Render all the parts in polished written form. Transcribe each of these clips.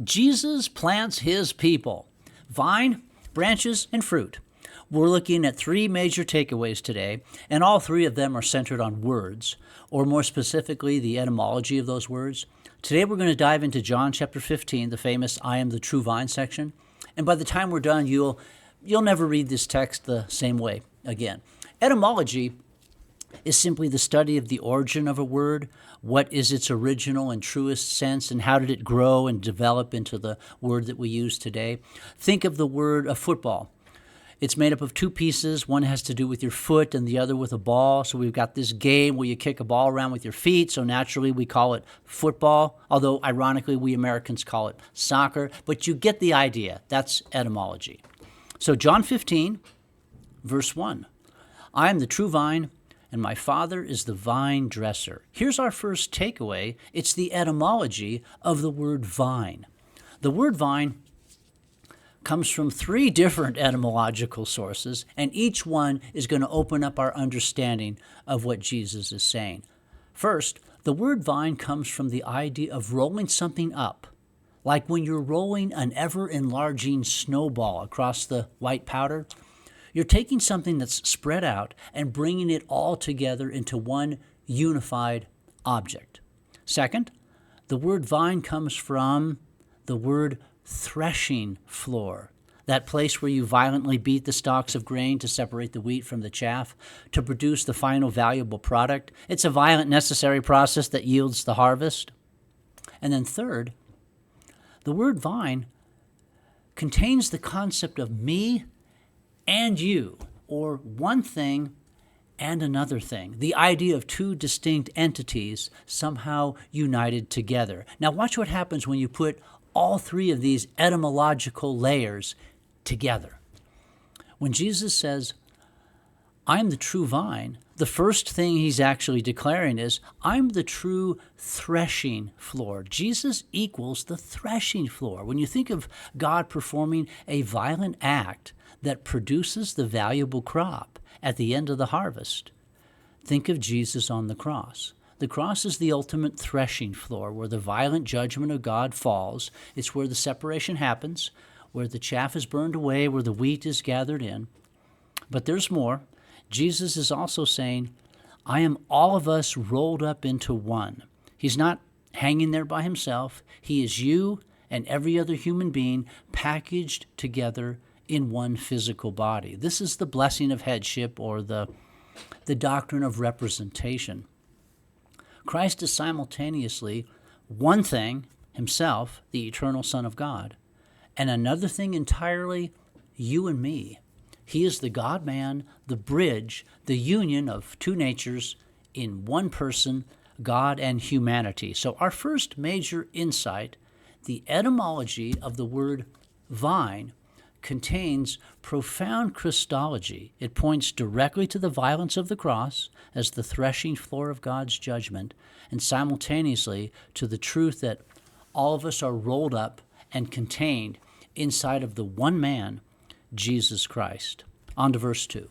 Jesus plants his people. Vine, branches, and fruit. We're looking at three major takeaways today, and all three of them are centered on words, or more specifically, the etymology of those words. Today we're going to dive into John chapter 15, the famous I am the true vine section. And by the time we're done, you'll never read this text the same way again. Etymology is simply the study of the origin of a word, what is its original and truest sense, and how did it grow and develop into the word that we use today. Think of the word of football. It's made up of two pieces. One has to do with your foot and the other with a ball. So we've got this game where you kick a ball around with your feet. So naturally we call it football, although ironically we Americans call it soccer. But you get the idea. That's etymology. So John 15, verse 1. I am the true vine, and my Father is the vine dresser. Here's our first takeaway. It's the etymology of the word vine. The word vine comes from three different etymological sources, and each one is going to open up our understanding of what Jesus is saying. First, the word vine comes from the idea of rolling something up, like when you're rolling an ever-enlarging snowball across the white powder. You're taking something that's spread out and bringing it all together into one unified object. Second, the word vine comes from the word threshing floor, that place where you violently beat the stalks of grain to separate the wheat from the chaff to produce the final valuable product. It's a violent, necessary process that yields the harvest. And then third, the word vine contains the concept of me and you, or one thing and another thing, the idea of two distinct entities somehow united together. Now watch what happens when you put all three of these etymological layers together. When Jesus says, I'm the true vine, the first thing he's actually declaring is, I'm the true threshing floor. Jesus equals the threshing floor. When you think of God performing a violent act that produces the valuable crop at the end of the harvest, think of Jesus on the cross. The cross is the ultimate threshing floor where the violent judgment of God falls. It's where the separation happens, where the chaff is burned away, where the wheat is gathered in. But there's more. Jesus is also saying, I am all of us rolled up into one. He's not hanging there by himself. He is you and every other human being packaged together in one physical body. This is the blessing of headship, or the doctrine of representation. Christ is simultaneously one thing, himself, the eternal Son of God, and another thing entirely, you and me. He is the God-man, the bridge, the union of two natures in one person, God and humanity. So our first major insight, the etymology of the word vine, contains profound Christology. It points directly to the violence of the cross as the threshing floor of God's judgment, and simultaneously to the truth that all of us are rolled up and contained inside of the one man, Jesus Christ. On to verse 2.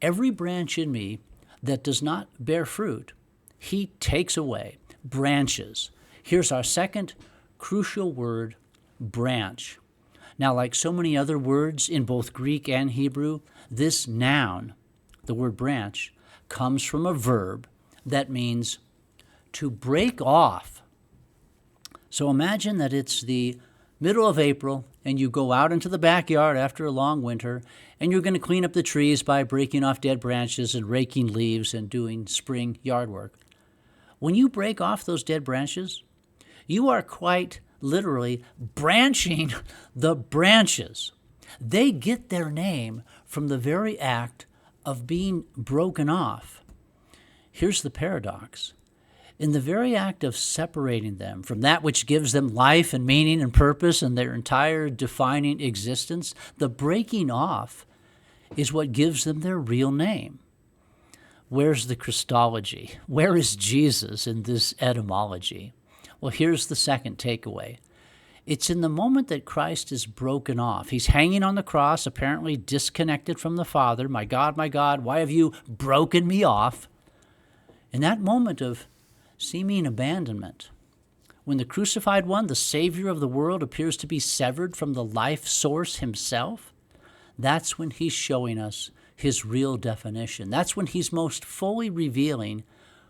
Every branch in me that does not bear fruit, he takes away. Branches. Here's our second crucial word, branch. Now, like so many other words in both Greek and Hebrew, this noun, the word branch, comes from a verb that means to break off. So imagine that it's the middle of April and you go out into the backyard after a long winter and you're going to clean up the trees by breaking off dead branches and raking leaves and doing spring yard work. When you break off those dead branches, you are quite literally branching the branches. They get their name from the very act of being broken off. Here's the paradox. In the very act of separating them from that which gives them life and meaning and purpose and their entire defining existence, the breaking off is what gives them their real name. Where's the Christology? Where is Jesus in this etymology? Well, here's the second takeaway. It's in the moment that Christ is broken off. He's hanging on the cross, apparently disconnected from the Father. My God, why have you broken me off? In that moment of seeming abandonment, when the crucified one, the Savior of the world, appears to be severed from the life source himself, that's when he's showing us his real definition. That's when he's most fully revealing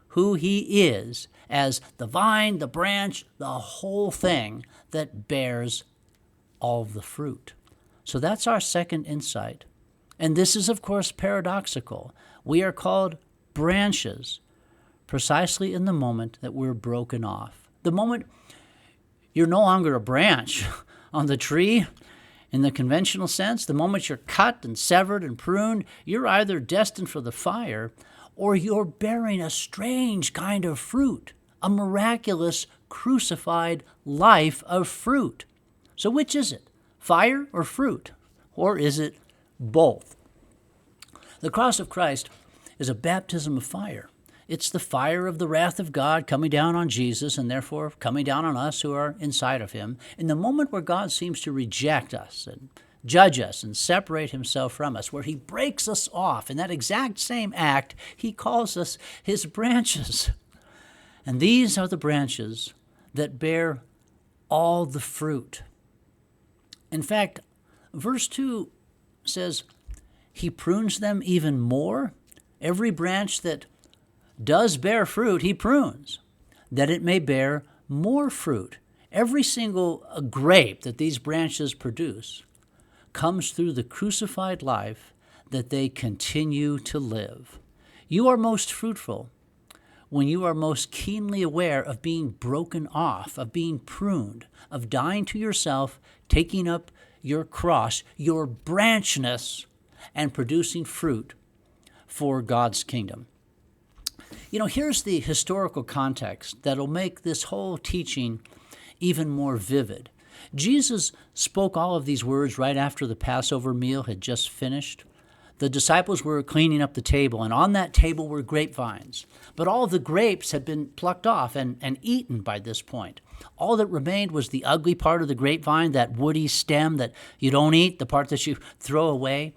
who he is as the vine, the branch, the whole thing that bears all of the fruit. So that's our second insight. And this is, of course, paradoxical. We are called branches precisely in the moment that we're broken off. The moment you're no longer a branch on the tree in the conventional sense, the moment you're cut and severed and pruned, you're either destined for the fire or you're bearing a strange kind of fruit, a miraculous crucified life of fruit. So which is it? Fire or fruit? Or is it both? The cross of Christ is a baptism of fire. It's the fire of the wrath of God coming down on Jesus and therefore coming down on us who are inside of him. In the moment where God seems to reject us and judge us and separate himself from us, where he breaks us off, in that exact same act, he calls us his branches. And these are the branches that bear all the fruit. In fact, verse 2 says, he prunes them even more. Every branch that does bear fruit, he prunes, that it may bear more fruit. Every single grape that these branches produce comes through the crucified life that they continue to live. You are most fruitful when you are most keenly aware of being broken off, of being pruned, of dying to yourself, taking up your cross, your branchness, and producing fruit for God's kingdom. You know, here's the historical context that'll make this whole teaching even more vivid. Jesus spoke all of these words right after the Passover meal had just finished. The disciples were cleaning up the table, and on that table were grapevines. But all of the grapes had been plucked off and eaten by this point. All that remained was the ugly part of the grapevine, that woody stem that you don't eat, the part that you throw away.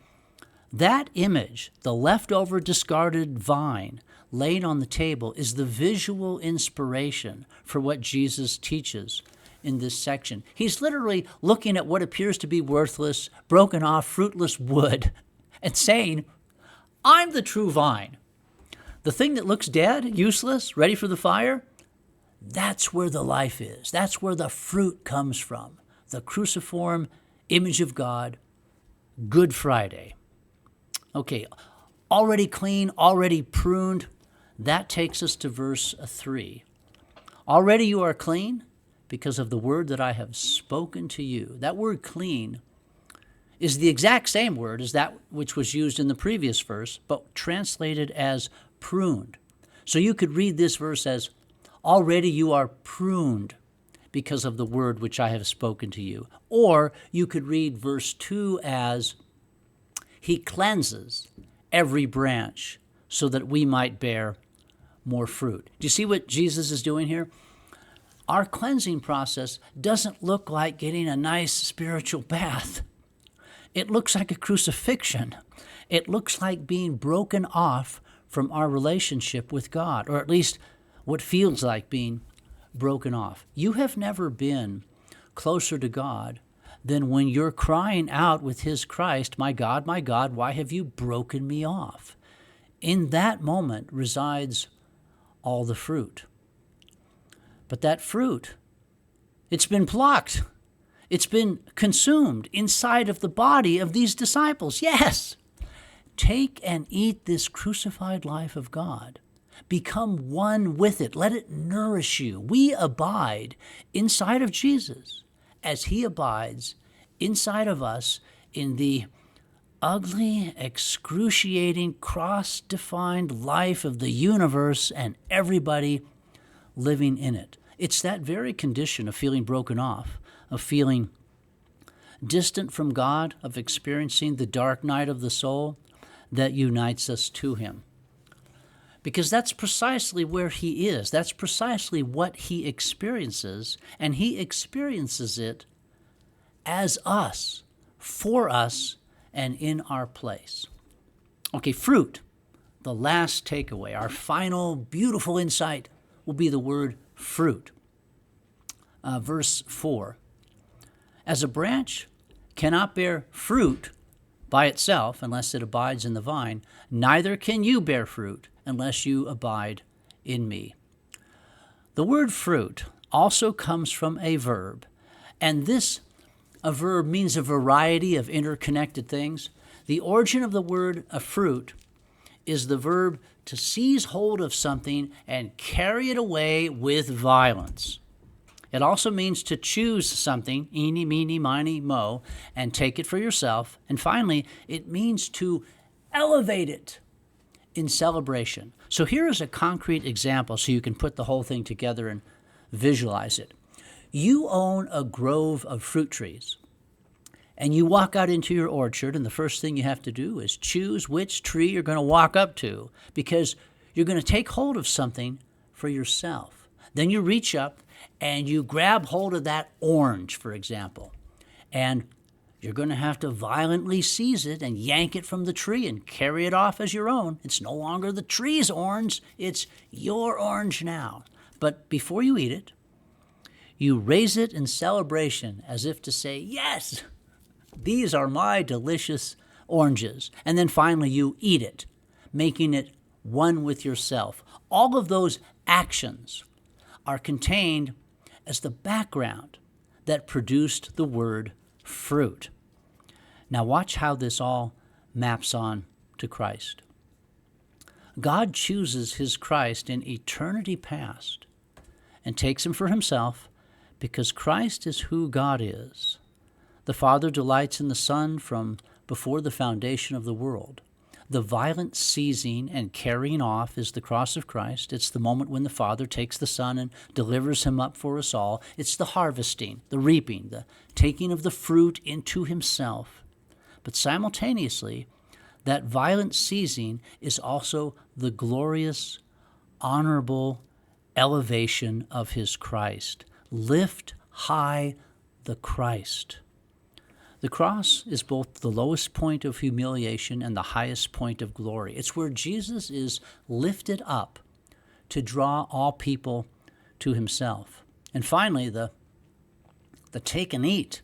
That image, the leftover discarded vine, laid on the table, is the visual inspiration for what Jesus teaches in this section. He's literally looking at what appears to be worthless, broken off, fruitless wood and saying, I'm the true vine. The thing that looks dead, useless, ready for the fire, that's where the life is. That's where the fruit comes from. The cruciform image of God, Good Friday. Okay, already clean, already pruned. That takes us to verse 3. Already you are clean because of the word that I have spoken to you. That word clean is the exact same word as that which was used in the previous verse, but translated as pruned. So you could read this verse as, already you are pruned because of the word which I have spoken to you. Or you could read verse 2 as, he cleanses every branch so that we might bear more fruit. Do you see what Jesus is doing here? Our cleansing process doesn't look like getting a nice spiritual bath. It looks like a crucifixion. It looks like being broken off from our relationship with God, or at least what feels like being broken off. You have never been closer to God than when you're crying out with his Christ, my God, why have you broken me off? In that moment resides all the fruit. But that fruit, it's been plucked. It's been consumed inside of the body of these disciples. Yes, take and eat this crucified life of God. Become one with it. Let it nourish you. We abide inside of Jesus as he abides inside of us in the ugly, excruciating, cross-defined life of the universe and everybody living in it. It's that very condition of feeling broken off, of feeling distant from God, of experiencing the dark night of the soul that unites us to him. Because that's precisely where he is. That's precisely what he experiences, and he experiences it as us, for us, and in our place. Okay, fruit, the last takeaway, our final beautiful insight will be the word fruit. verse 4. As a branch cannot bear fruit by itself unless it abides in the vine, neither can you bear fruit unless you abide in me. The word fruit also comes from a verb, and a verb means a variety of interconnected things. The origin of the word a fruit is the verb to seize hold of something and carry it away with violence. It also means to choose something, eeny, meeny, miny, mo, and take it for yourself. And finally, it means to elevate it in celebration. So here is a concrete example so you can put the whole thing together and visualize it. You own a grove of fruit trees, and you walk out into your orchard, and the first thing you have to do is choose which tree you're going to walk up to, because you're going to take hold of something for yourself. Then you reach up and you grab hold of that orange, for example, and you're going to have to violently seize it and yank it from the tree and carry it off as your own. It's no longer the tree's orange, it's your orange now. But before you eat it, you raise it in celebration as if to say, yes, these are my delicious oranges. And then finally you eat it, making it one with yourself. All of those actions are contained as the background that produced the word fruit. Now watch how this all maps on to Christ. God chooses his Christ in eternity past and takes him for himself because Christ is who God is. The Father delights in the Son from before the foundation of the world. The violent seizing and carrying off is the cross of Christ. It's the moment when the Father takes the Son and delivers him up for us all. It's the harvesting, the reaping, the taking of the fruit into himself. But simultaneously, that violent seizing is also the glorious, honorable elevation of his Christ. Lift high the Christ. The cross is both the lowest point of humiliation and the highest point of glory. It's where Jesus is lifted up to draw all people to himself. And finally, the take and eat.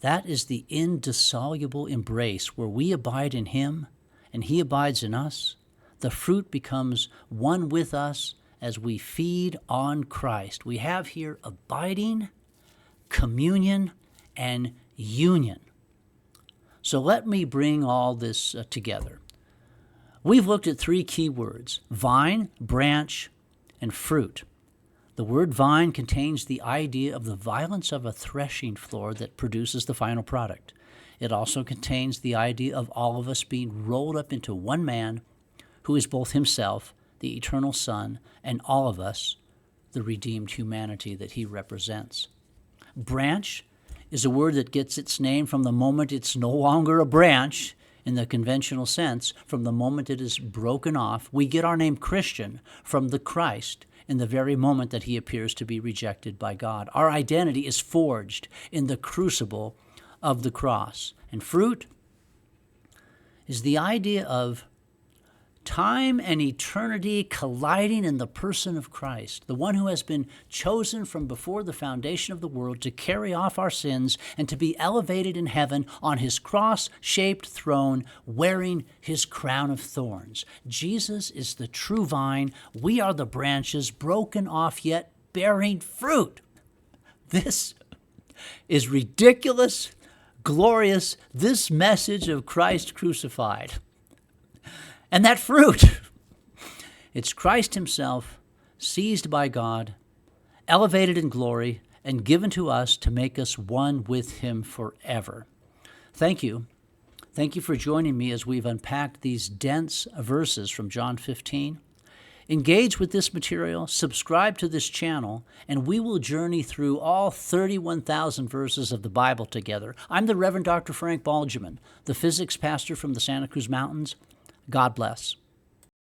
That is the indissoluble embrace where we abide in him and he abides in us. The fruit becomes one with us as we feed on Christ. We have here abiding, communion, and union. So let me bring all this together. We've looked at three key words: vine, branch, and fruit. The word vine contains the idea of the violence of a threshing floor that produces the final product. It also contains the idea of all of us being rolled up into one man who is both himself, the eternal Son, and all of us, the redeemed humanity that he represents. Branch is a word that gets its name from the moment it's no longer a branch in the conventional sense. From the moment it is broken off, we get our name Christian from the Christ in the very moment that he appears to be rejected by God. Our identity is forged in the crucible of the cross. And fruit is the idea of time and eternity colliding in the person of Christ, the one who has been chosen from before the foundation of the world to carry off our sins and to be elevated in heaven on his cross-shaped throne, wearing his crown of thorns. Jesus is the true vine. We are the branches, broken off yet bearing fruit. This is ridiculous, glorious, this message of Christ crucified. And that fruit, it's Christ himself, seized by God, elevated in glory, and given to us to make us one with him forever. Thank you. Thank you for joining me as we've unpacked these dense verses from John 15. Engage with this material, subscribe to this channel, and we will journey through all 31,000 verses of the Bible together. I'm the Reverend Dr. Frank Baljamin, the physics pastor from the Santa Cruz Mountains. God bless.